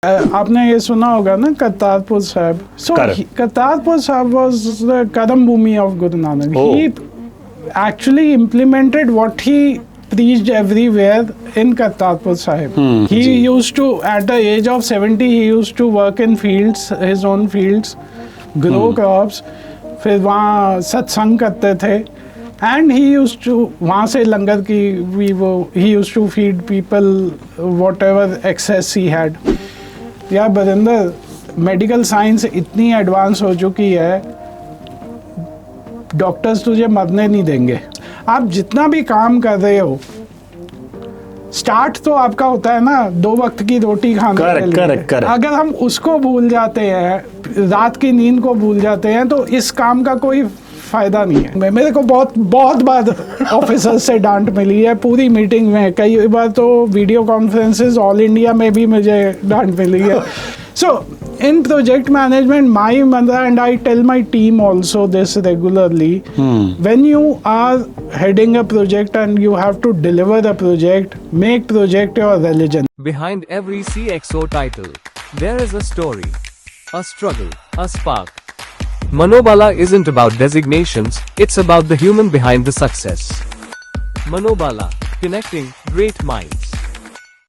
आपने ये सुना होगा ना Kartarpur Sahib. So Kartarpur Sahib was the Karam Bhumi of Guru Nanak. He actually implemented what he preached everywhere in Kartarpur Sahib. He used to, at the age of 70, he used to work in fields, his own fields, grow crops. फिर वहाँ सत्संग करते थे. And he used to, वहाँ से लंगर की he used to feed people whatever excess he had. यार Barinder, medical science इतनी एडवांस हो चुकी है, डॉक्टर्स तुझे मरने नहीं देंगे. आप जितना भी काम कर रहे हो, स्टार्ट तो आपका होता है ना 2 वक्त की रोटी खाने के लिए. करेक्ट. अगर हम उसको भूल जाते हैं, रात की नींद को भूल जाते हैं, तो इस काम का कोई फायदा नहीं है. मेरे को बहुत बार ऑफिसर्स से डांट मिली है पूरी मीटिंग में. कई बार तो वीडियो कॉन्फ्रेंसेस ऑल इंडिया में भी मुझे डांट मिली है. So in project management, my mantra, and I tell my team also this regularly, when you are heading a project and you have to deliver a project, make project your religion. Behind every CXO title, there is a story, a struggle, a spark. Manobala isn't about designations, it's about the human behind the success. Manobala, connecting great minds.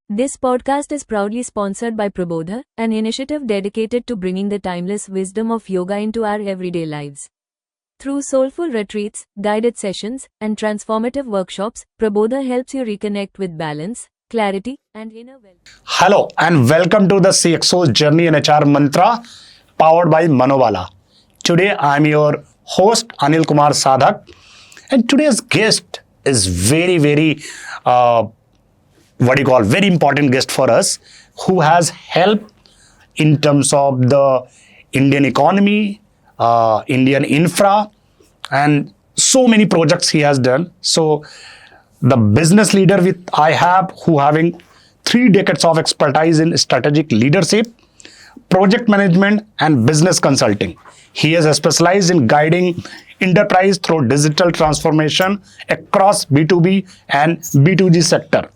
This podcast is proudly sponsored by Prabodha, an initiative dedicated to bringing the timeless wisdom of yoga into our everyday lives. Through soulful retreats, guided sessions, and transformative workshops, Prabodha helps you reconnect with balance, clarity, and inner well-being. Hello and welcome to the CXO's Journey in HR Mantra, powered by Manobala. Today I am your host Anil Kumar Sadhak, and today's guest is very very important guest for us, who has helped in terms of the Indian economy, Indian infra, and so many projects he has done. So the business leader I have, who having 3 decades of expertise in strategic leadership, project management, and business consulting. He is specialized in guiding enterprise through digital transformation across B2B and B2G sector.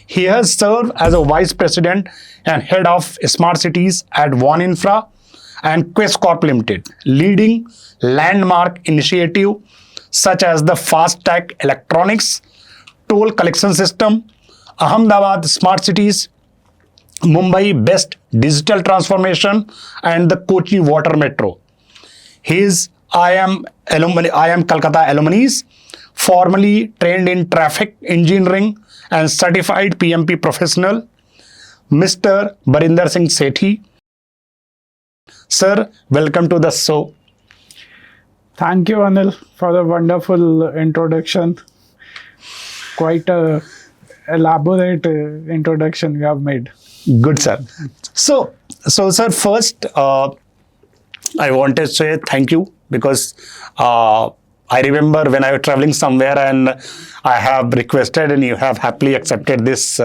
He has served as a vice president and head of smart cities at One Infra and Quest Corp Limited, leading landmark initiative such as the FASTag electronics toll collection system, Ahmedabad smart cities, Mumbai best digital transformation, and the Kochi water metro. He is IIM Calcutta alumnus, formerly trained in traffic engineering and certified PMP professional, Mr. Barinder Singh Sethi. Sir, welcome to the show. Thank you, Anil, for the wonderful introduction. Quite a elaborate introduction you have made. Good, sir. So sir, first I want to say thank you, because I remember when I was traveling somewhere and I have requested and you have happily accepted this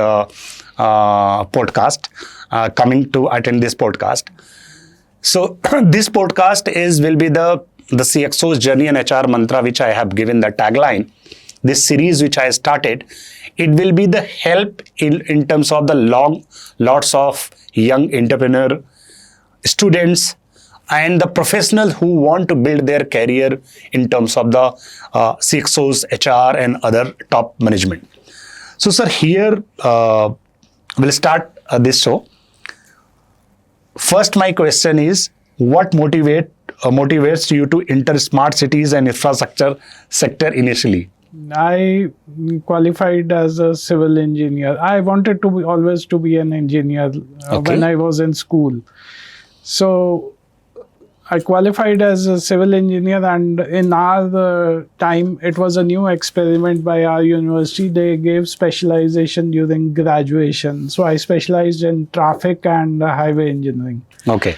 podcast, coming to attend this podcast. So this podcast will be the CXO's Journey and HR Mantra, which I have given the tagline. This series which I started, it will be the help in terms of the lots of young entrepreneur, students, and the professionals who want to build their career in terms of the CXOs, HR, and other top management. So, sir, here we'll start this show. First, my question is, what motivates you to enter smart cities and infrastructure sector initially? I qualified as a civil engineer. I wanted to always be an engineer when I was in school. So I qualified as a civil engineer, and in our time, it was a new experiment by our university. They gave specialization during graduation. So I specialized in traffic and highway engineering. Okay.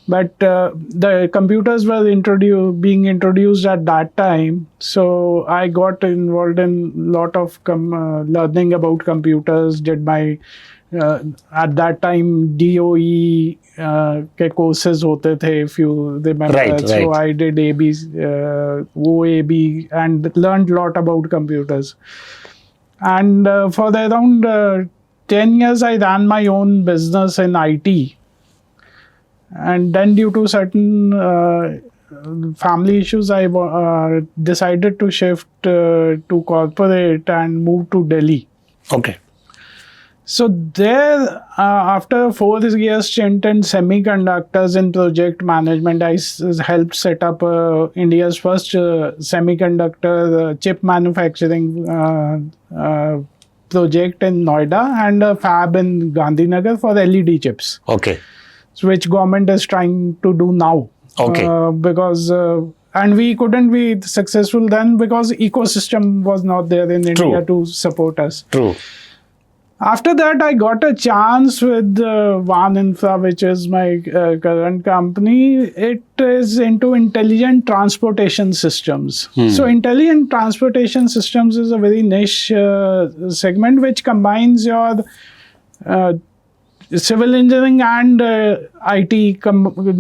But the computers were being introduced at that time. So I got involved in a lot of learning about computers, did my at that time DOE के courses होते थे, if you remember. Right. So I did OAB and learned a lot about computers. And for around 10 years, I ran my own business in IT. And then due to certain family issues, I decided to shift to corporate and move to Delhi. Okay. So there, after 4 years stint in semiconductors in project management, I helped set up India's first semiconductor chip manufacturing project in Noida and a fab in Gandhinagar for LED chips. Okay. So which government is trying to do now. Okay. Because and we couldn't be successful then because ecosystem was not there in India to support us. True. After that, I got a chance with Van Infra, which is my current company. It is into intelligent transportation systems. So intelligent transportation systems is a very niche segment which combines your civil engineering and IT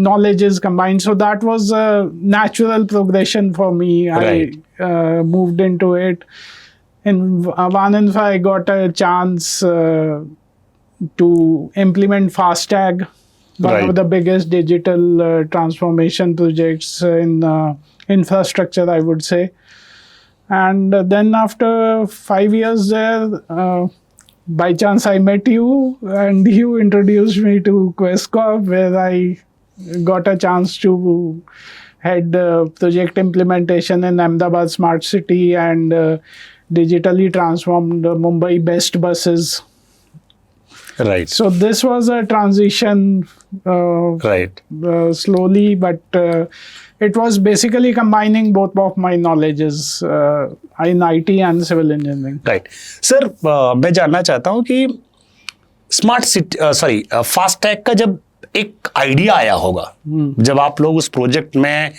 knowledge is combined. So that was a natural progression for me. Right. I moved into it. In Van Infra, I got a chance to implement FASTag, one Right. of the biggest digital transformation projects in infrastructure, I would say. And then after 5 years there, by chance I met you and you introduced me to QuestCorp, where I got a chance to head project implementation in Ahmedabad Smart City and digitally transformed Mumbai best buses. Right. So this was a transition Right. slowly, but it was basically combining both of my knowledges in IT and civil engineering. Right sir, मैं जानना चाहता हूं कि smart city FASTag का जब एक idea आया होगा, जब आप लोग उस प्रोजेक्ट में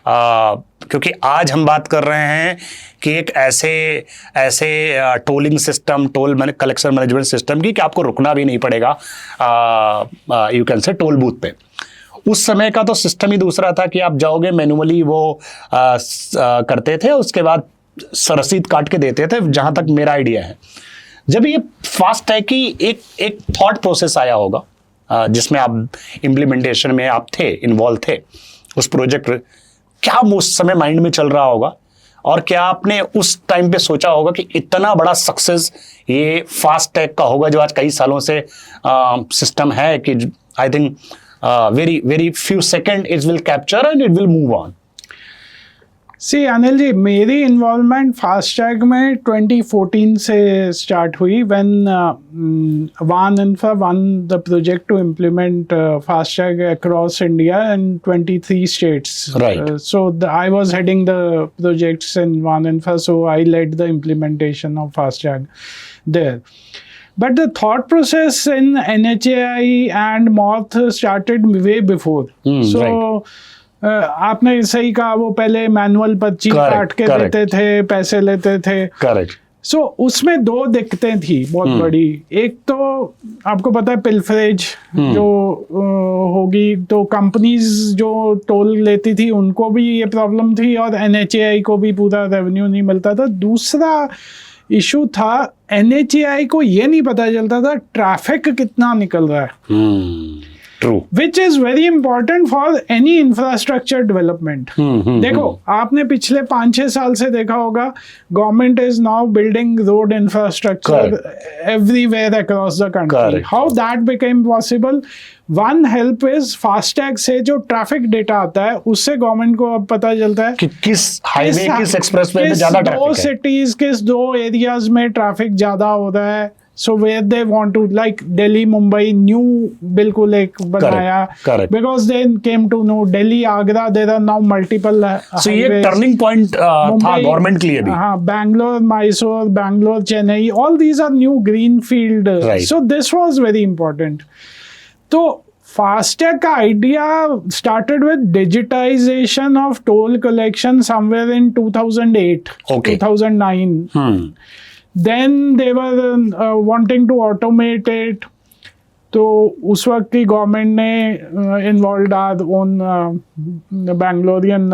क्योंकि आज हम बात कर रहे हैं कि एक ऐसे tolling system, toll collection management system की कि आपको रुकना भी नहीं पड़ेगा, you can say toll booth पे। उस समय का तो सिस्टम ही दूसरा था कि आप जाओगे मैन्युअली वो करते थे, उसके बाद रसीद काट के देते थे, जहां तक मेरा आइडिया है। जब ये फास्टैग की एक थॉट प्रोसेस आया होगा जिसमें आप इम्प्लीमेंटेशन में आप थे, इन्वॉल्व थे उस प्रोजेक्ट, क्या उस समय माइंड में चल रहा होगा और क्या आपने उस टाइम पे सोचा होगा कि इतना बड़ा सक्सेस ये फास्टैग का होगा जो आज कई सालों से सिस्टम है कि I think very few seconds it will capture and it will move on. See Anil ji, मेरी इन्वॉल्वमेंट फास्टैग में 2014 से स्टार्ट हुई व्हेन वान infra won the project to implement FASTag across India in 23 states. Right. So I was heading the projects in Van Infra, so I led the implementation of FASTag there. But the thought process in NHAI and MORTH started way before. Right. आपने सही कहा, वो पहले manual पर्ची काट के देते थे, पैसे लेते थे. करेक्ट. सो उसमें दो दिक्कतें थी बहुत बड़ी. एक तो आपको पता है पिल्फरेज जो होगी, तो कंपनीज जो टोल लेती थी उनको भी ये प्रॉब्लम थी और NHAI को भी पूरा रेवेन्यू नहीं मिलता था. दूसरा इशू था NHAI को ये नहीं पता चलता था ट्रैफिक कितना निकल रहा है. True. Which is very important for any infrastructure development. देखो, आपने पिछले 5-6 साल से देखा होगा, government is now building road infrastructure everywhere across the country. Correct. How that became possible? One help is FASTag से जो ट्रैफिक डेटा आता है उससे गवर्नमेंट को अब पता चलता है कि किस हाईवे, किस एक्सप्रेसवे पे ज्यादा ट्रैफिक है, दो सिटीज, किस दो एरियाज में ट्रैफिक ज्यादा हो रहा है. So where they want to, like Delhi, Mumbai, new बिल्कुल एक बनाया. Correct. Because they came to know Delhi, Agra, there are now multiple So ये टर्निंग पॉइंट था गवर्नमेंट के लिए भी. हाँ, Bangalore, Mysore, Bangalore, Chennai, all these are new greenfield. Right. So this was very important. तो FASTag का idea started with digitization of toll collection somewhere in 2008, Okay. 2009. Then they were wanting to automate it. तो उस वक्त की government ने involved our own Bangalorean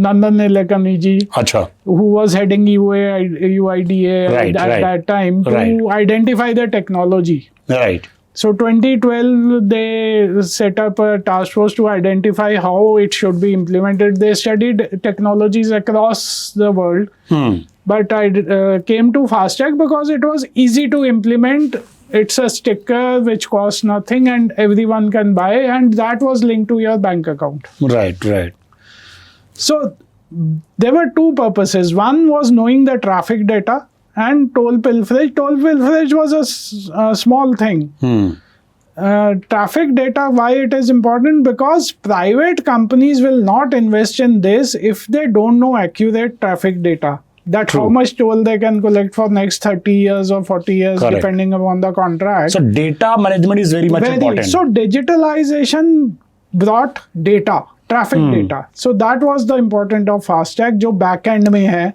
Nandan Nilekani ji, अच्छा. who was heading UIDA Right, at right. that time to Right. identify the technology. Right. So 2012, they set up a task force to identify how it should be implemented. They studied technologies across the world, but I came to FASTag because it was easy to implement. It's a sticker which costs nothing and everyone can buy, and that was linked to your bank account. Right, right. So there were two purposes. One was knowing the traffic data and toll pilferage. Toll pilferage was a small thing. Traffic data, why it is important? Because private companies will not invest in this if they don't know accurate traffic data. That how much toll they can collect for next 30 years or 40 years, Correct. depending upon the contract. So data management is very much important. So digitalization brought data, traffic data. So that was the important of FASTag, जो back end में है.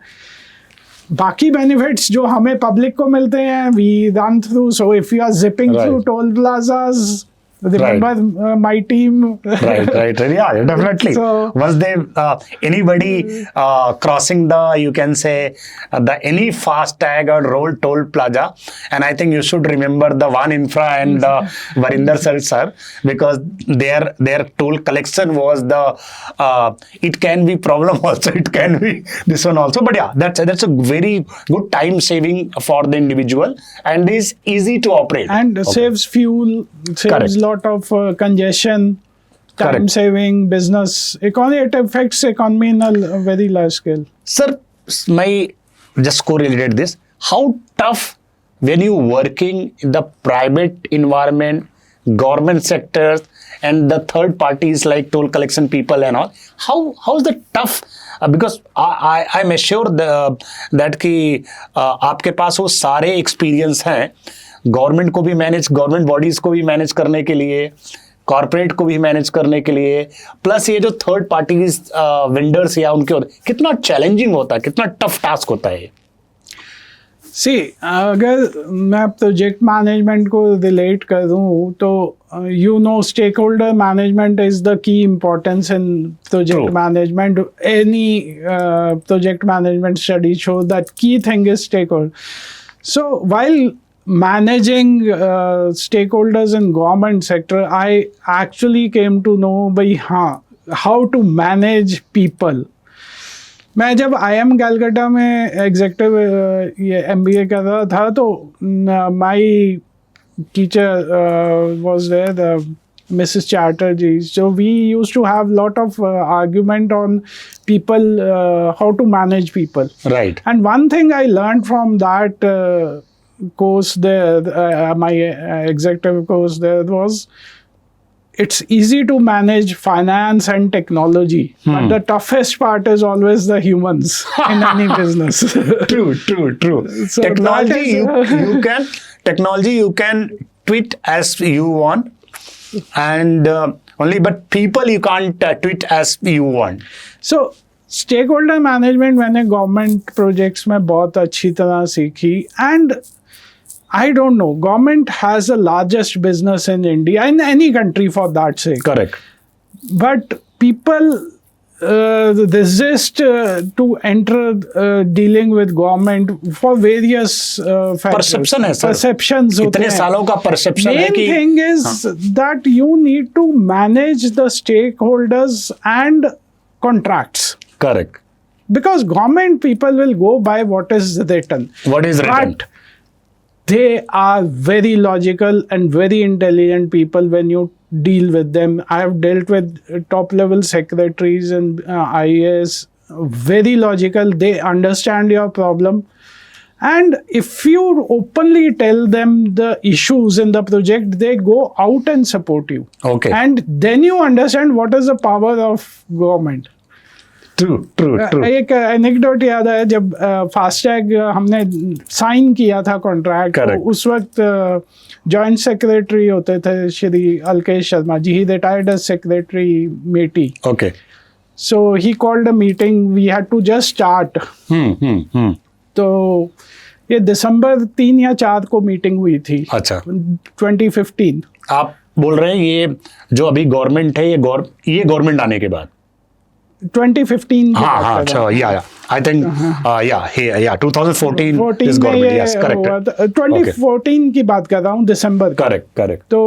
बाकी benefits जो हमें public को मिलते हैं, we run through. So if you are zipping Right. through toll plazas, remember my team. Right. Yeah, definitely. So- Was there anybody crossing the, you can say, the any FASTag or roll toll plaza? And I think you should remember the One Infra and Varinder sir, because their toll collection was the, it can be problem also, it can be this one also. But yeah, that's a very good time saving for the individual and is easy to operate. And saves fuel, saves Correct. lot of congestion, time Correct. saving, business economy. It affects economy in a very large scale. Sir, my just correlated this. How tough when you working in the private environment, government sectors, and the third parties like toll collection people and all. How's the tough? Because I'm assured that कि आपके पास वो सारे experience हैं government को भी manage, government bodies को भी manage करने के लिए, कॉर्पोरेट को भी मैनेज करने के लिए, प्लस ये जो थर्ड पार्टीज वेंडर्स या उनके कितना चैलेंजिंग होता है, कितना टफ टास्क होता है? सी अगर मैं प्रोजेक्ट मैनेजमेंट को रिलेट करूँ तो you know stakeholder management is the key importance in project True. Management. Any project management study show that key thing is stakeholder. So while managing stakeholders in government sector, I actually came to know how to manage people. मैं जब IIM Calcutta में executive ये MBA कर रहा था तो my teacher was there, Mrs. Chatterjee. So we used to have lot of argument on people, how to manage people. Right. And one thing I learned from that course there, my executive course there, was it's easy to manage finance and technology, but the toughest part is always the humans in any business. True. So Technology, that is, you can tweet as you want, and only but people you can't tweet as you want. So stakeholder management मैंने government projects में बहुत अच्छी तरह सीखी. And I don't know, government has the largest business in India, in any country for that sake. Correct. But people resist to enter dealing with government for various factors. Perception है sir. Perceptions होते इतने हैं. सालों का perception है Main कि thing is that you need to manage the stakeholders and contracts. correct. Because government people will go by what is written. What is written? But they are very logical and very intelligent people when you deal with them. I have dealt with top level secretaries and IAS, very logical. They understand your problem. And if you openly tell them the issues in the project, they go out and support you. Okay. And then you understand what is the power of government. True. एक anecdote याद है जब FASTag हमने sign किया था contract, तो उस वक्त जॉइंट सेक्रेटरी होते थे Shri Alkesh Sharma ji. He retired as secretary MeitY. Okay. So he called a meeting. We had to just start. तो ये दिसंबर 3 या 4 को मीटिंग हुई थी. अच्छा. 2015. आप बोल रहे हैं ये जो अभी गवर्नमेंट है ये गवर्नमेंट आने के बाद 2015 हाँ अच्छा या I think, yeah, 2014 is में government. ये Yes, correct. हुआ था। 2014 की बात कर रहा हूँ, दिसंबर की। Correct. तो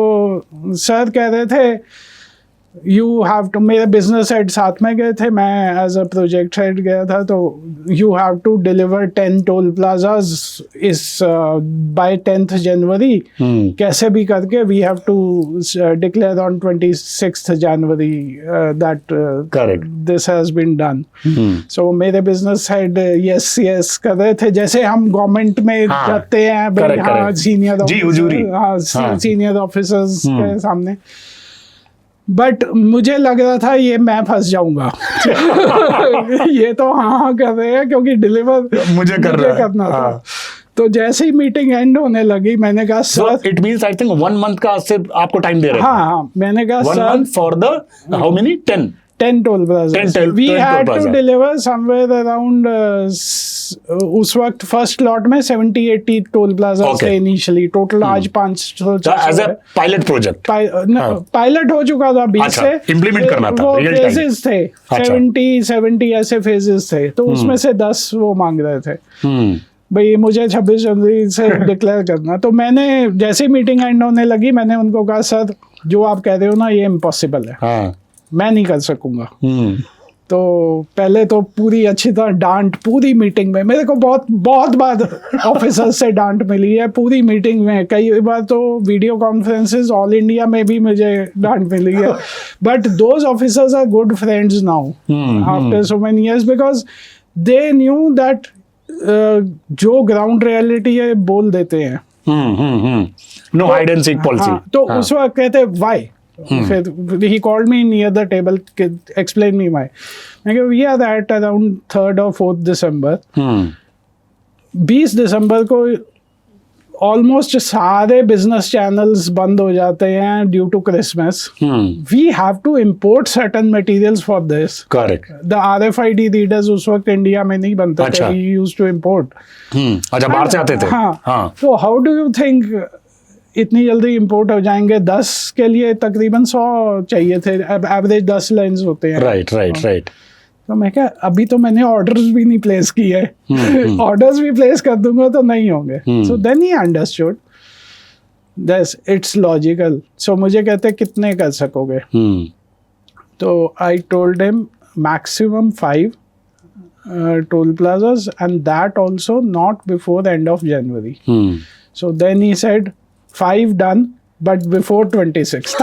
सर कह रहे थे यू हैव टू, मेरे बिजनेस हेड साथ में गए थे, मैं एज अ प्रोजेक्ट हेड गया था, तो you have to deliver 10 toll plazas is by 10th January, कैसे भी करके we have to declare on 26th January that Correct. This has been done. So मेरे बिजनेस हेड यस कर रहे थे, जैसे हम गवर्नमेंट में हाँ, जाते हैं भाई, correct, हाँ correct. सीनियर जी, हुजूरी। हाँ। सीनियर ऑफिसर्स के सामने। बट मुझे लग रहा था ये मैं फंस जाऊंगा। ये तो हाँ कर रहे हैं क्योंकि डिलीवर मुझे करना था। हाँ. तो जैसे ही मीटिंग एंड होने लगी, मैंने कहा So sir, it means I think 1 month का से आपको टाइम दे रहे हैं. हाँ मैंने कहा 1 sir, month for the how many? 10 toll plaza 10 we toll had to plaza. Deliver somewhere around, उस वक्त फर्स्ट लॉट में 70-80 टोल प्लाजा Okay. थे इनिशियली, टोटल आज 500 So as a pilot project. Pilot हो चुका था 20 अच्छा, से, implement करना था, वो real time. phases थे, अच्छा। 70 ऐसे फेजेस थे, तो उसमें से 10 वो मांग रहे थे भाई मुझे 26 जनवरी से डिक्लेयर करना। तो मैंने जैसे ही मीटिंग एंड होने लगी, मैंने उनको कहा सर जो आप कह रहे हो ना ये इम्पॉसिबल है, हाँ. मैं नहीं कर सकूंगा। तो पहले तो पूरी अच्छी तरह डांट, पूरी मीटिंग में मेरे को बहुत बार ऑफिसर से डांट मिली है पूरी मीटिंग में, कई बार तो वीडियो कॉन्फ्रेंसेस ऑल इंडिया में भी मुझे डांट मिली है। But those officers are good friends now after so many years, because they knew that जो ग्राउंड रियलिटी है बोल देते हैं। No hide and seek policy. हाँ, तो उस वक्त कहते व्हाई, फिर he called me near the table, explain me why. मैं कहा we are at around 3rd or 4th December. 20 दिसंबर को ऑलमोस्ट सारे बिजनेस चैनल्स बंद हो जाते हैं due to Christmas. We have to import certain materials for this. Correct. The RFID readers उस वक्त इंडिया में नहीं बनते थे, अच्छा। We used to import. अच्छा, बाहर से आते थे. हाँ। तो हाउ डू यू थिंक इतनी जल्दी इंपोर्ट हो जाएंगे? 10 के लिए तकरीबन 100 चाहिए थे, एवरेज 10 लाइन्स होते हैं। Right. तो मैं क्या, अभी तो मैंने ऑर्डर्स भी नहीं प्लेस किए, ऑर्डर्स भी प्लेस कर दूंगा तो नहीं होंगे। So then he understood that's it's logical. So मुझे कहते कितने कर सकोगे? तो I told him maximum 5 toll plazas and that also not before end of January. So then he said 5 done, but before 26th.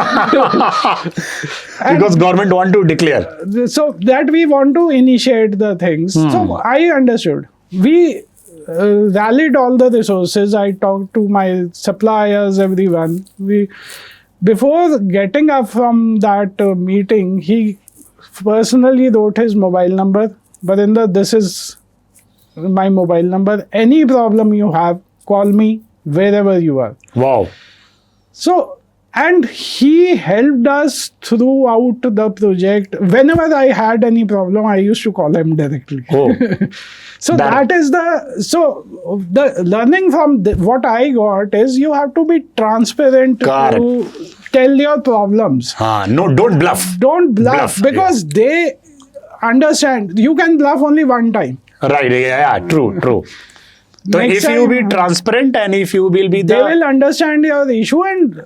Because government want to declare. So that we want to initiate the things. So I understood. We rallied all the resources. I talked to my suppliers, everyone. Before getting up from that meeting, he personally wrote his mobile number. Barinder, this is my mobile number. Any problem you have, call me wherever you are. Wow. So, and he helped us throughout the project. Whenever I had any problem, I used to call him directly. Oh. So that is the learning from what I got is you have to be transparent Correct. to tell your problems. No, don't bluff. Don't bluff, because they understand. You can bluff only one time. Right, yeah, true. So Next if you time, be transparent and if you will be they will understand your issue and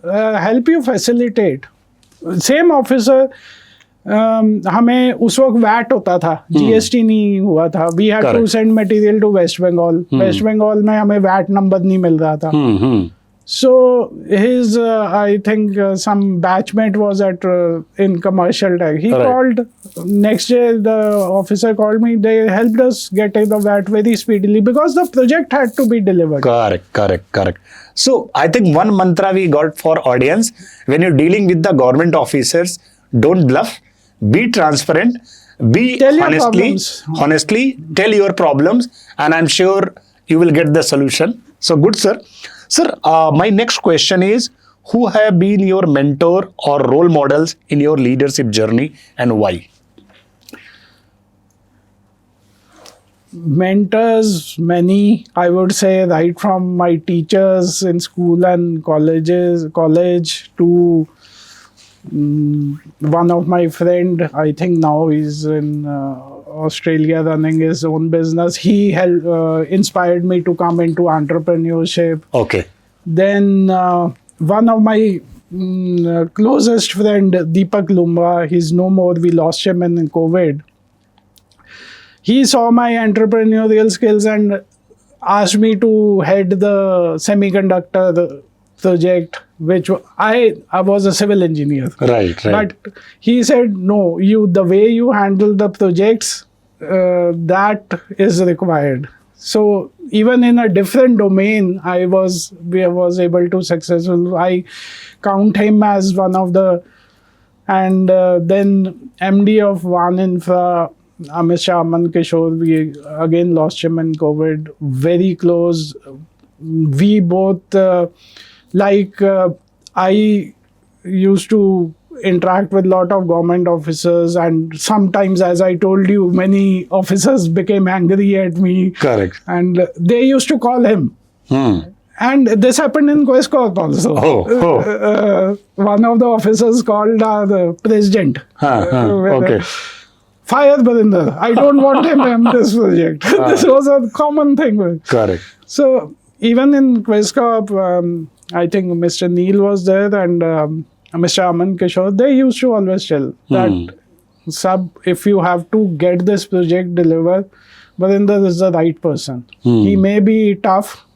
help you facilitate. Same officer, हमें उस वक्त VAT होता था, GST नहीं हुआ था। We had to send material to West Bengal. West Bengal में हमें वैट नंबर नहीं मिल रहा था। So his, I think some batchmate was at in commercial tech. He called next day. The officer called me. They helped us get the VAT very speedily because the project had to be delivered. Correct. So I think one mantra we got for audience when you're dealing with the government officers: don't bluff, be transparent, be honestly tell your problems, and I'm sure you will get the solution. So good, sir. Sir, my next question is, who have been your mentor or role models in your leadership journey and why? Mentors, many, I would say, right from my teachers in school and college to one of my friend, I think now he's in Australia running his own business. He inspired me to come into entrepreneurship. Okay. Then one of my closest friend, Deepak Lumba, he's no more. We lost him in COVID. He saw my entrepreneurial skills and asked me to head the semiconductor project, which I was a civil engineer. Right. But he said, no, the way you handle the projects, that is required. So even in a different domain, I was able to successful. I count him as one of the, and then MD of One Infra, Amit Shah Aman Kishore, we again lost him in COVID. Very close. We both, I used to interact with a lot of government officers, and sometimes, as I told you, many officers became angry at me. Correct. And they used to call him. And this happened in Quest Corp also. One of the officers called the president. Okay. Fire Barinder. I don't want him in this project. This was a common thing. Correct. So even in Quest Corp, I think Mr. Neil was there and Mr. Aman Kishore, they used to always tell that if you have to get this project delivered, Barinder is the right person. He may be tough.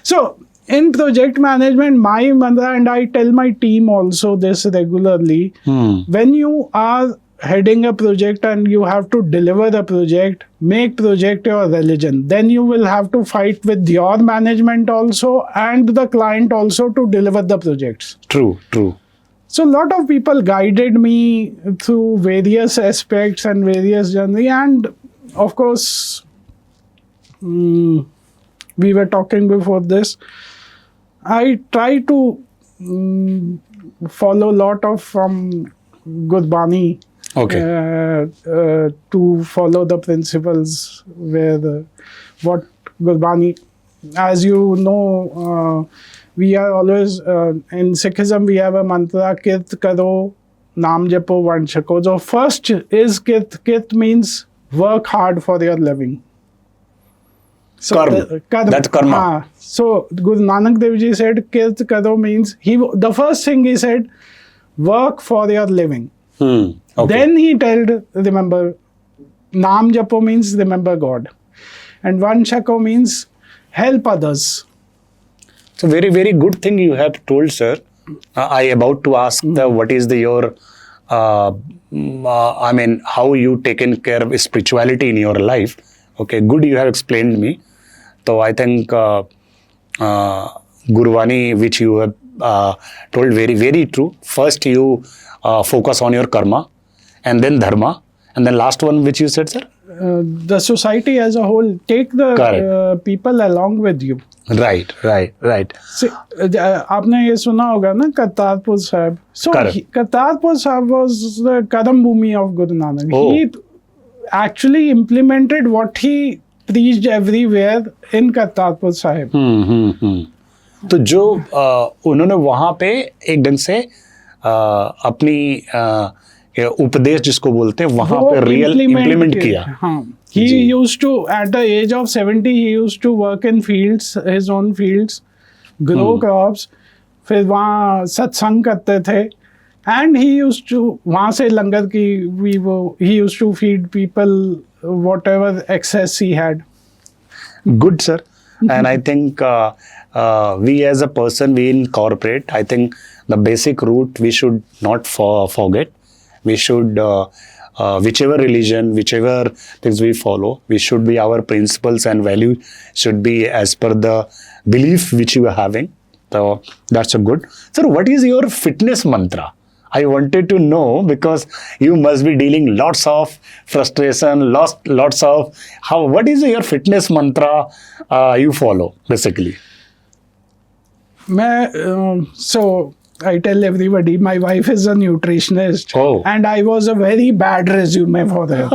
So in project management, my mantra, and I tell my team also this regularly, when you are heading a project and you have to deliver the project, make project your religion. Then you will have to fight with your management also and the client also to deliver the projects. True. So a lot of people guided me through various aspects and various journey, and of course, we were talking before this. I try to follow a lot of from Gurbani. Okay. To follow the principles where what Gurbani, as you know, we are always in Sikhism we have a mantra Kirt Karo, Naam Japo, Vanshako. So first is Kirt. Kirt means work hard for your living. So Karma. That's karma. So Guru Nanak Dev Ji said Kirt Karo means the first thing he said, work for your living. Okay. Then he told, remember, Naam Japo means remember God. And Vanshako means help others. It's a very, very good thing you have told, sir. I about to ask what is your, how you taken care of spirituality in your life. Okay, good you have explained me. So I think Gurbani, which you have told very, very true. First you focus on your karma, and then dharma, and then last one which you said, sir? The society as a whole, take the people along with you. Right. See, आपने ये सुना होगा ना करतारपुर साहब. So Kartarpur Sahib was the Karam Bhumi of Guru Nanak. He actually implemented what he preached everywhere in Kartarpur Sahib. तो जो उन्होंने वहाँ पे एक ढंग से अपनी उपदेश जिसको बोलते हैं वहाँ पे रियल इम्प्लीमेंट किया. He used to, at the age of 70, he used to work in fields, his own fields, grow crops. फिर वहाँ सत्संग करते थे. And he used to, वहाँ से लंगर की, he used to feed people whatever excess he had. Good, sir. And I think we as a person, we incorporate, I think the basic root we should not forget. We should, whichever religion, whichever things we follow, we should be, our principles and values should be as per the belief which you are having. So that's a good. Sir, what is your fitness mantra? I wanted to know because you must be dealing lots of frustration, lots of what is your fitness mantra you follow basically? So I tell everybody, my wife is a nutritionist, and I was a very bad resume for her.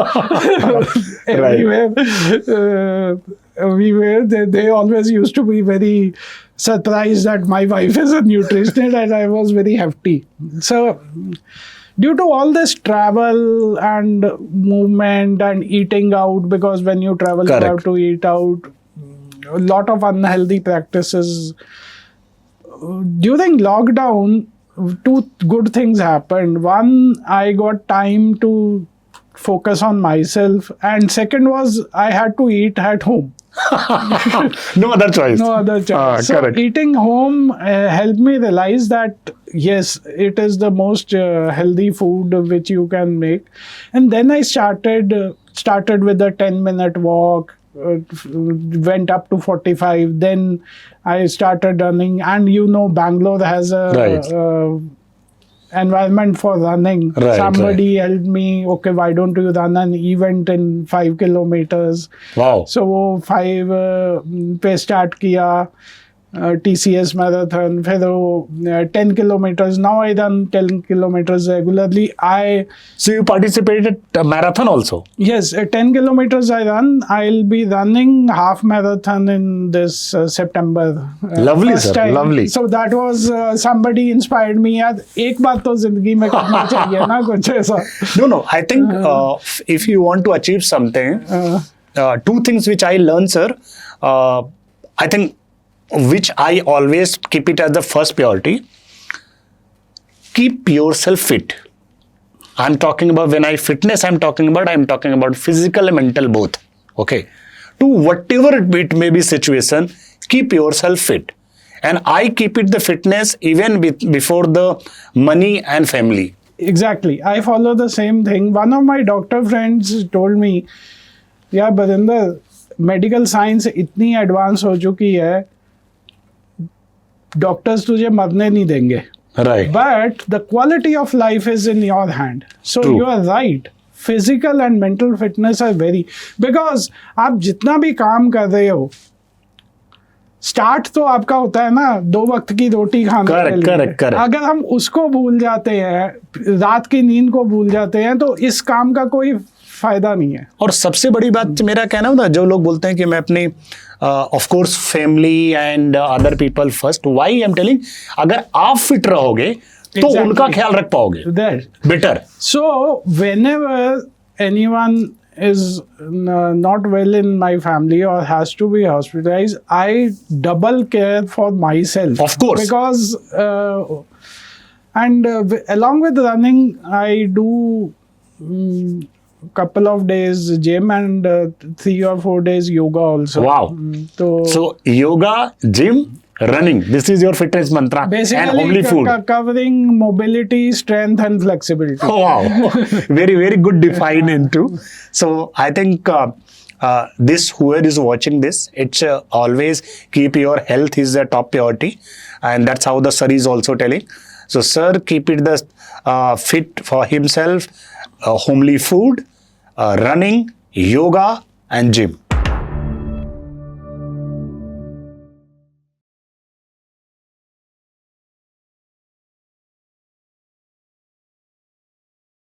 Everywhere, they always used to be very surprised that my wife is a nutritionist and I was very hefty. So due to all this travel and movement and eating out, because when you travel Correct. you have to eat out, a lot of unhealthy practices. During lockdown, two good things happened. One, I got time to focus on myself, and second was I had to eat at home. No other choice. No other choice. So Correct. eating home helped me realize that yes, it is the most healthy food which you can make. And then I started with a 10-minute walk, went up to 45. Then I started running, and Bangalore has a Right. environment for running. Right, Somebody helped me. Okay, why don't you run an event in 5 kilometers? Wow. So वो 5 पे start किया TCS marathon, फिर वो 10 kilometers. Now I run 10 kilometers regularly. So you participated at a marathon also? Yes, 10 kilometers I run. I'll be running half marathon in this September. Lovely, first sir. time. Lovely. So that was somebody inspired me. यार एक बार तो जिंदगी में करना चाहिए ना कुछ ऐसा. No. I think if you want to achieve something, two things which I learned, sir. I think which I always keep it as the first priority. Keep yourself fit. I'm talking about when I'm talking about physical and mental both. Okay. To whatever it may be situation, keep yourself fit. And I keep it the fitness even before the money and family. Exactly. I follow the same thing. One of my doctor friends told me, यार Barinder, medical science इतनी advance हो चुकी है, doctors तुझे मरने नहीं देंगे. Right. But the quality of life is in your hand. So True. you are right. Physical and mental fitness are very, because आप जितना भी काम कर रहे हो, स्टार्ट तो आपका होता है ना 2 वक्त की रोटी खाने के लिए. Correct. अगर हम उसको भूल जाते हैं, रात की नींद को भूल जाते हैं, तो इस काम का कोई फायदा नहीं है. और सबसे बड़ी बात मेरा कहना होता है, जो लोग बोलते हैं कि मैं अपनी of course family and other people first, why I am telling, अगर आप फिट रहोगे तो Exactly. उनका ख्याल रख पाओगे There. Better. So whenever anyone is not well in my family or has to be hospitalized, I double care for myself. Of course. Because along with running, I do couple of days gym and 3 or 4 days yoga also. Wow. So yoga, gym, running, this is your fitness mantra. basically and homely food. Covering mobility, strength and flexibility. Oh, wow. Very good define into. So I think this, whoever is watching this, it's always keep your health is the top priority, and that's how the sir is also telling. So sir, keep it the fit for himself, homely food, running, yoga and gym.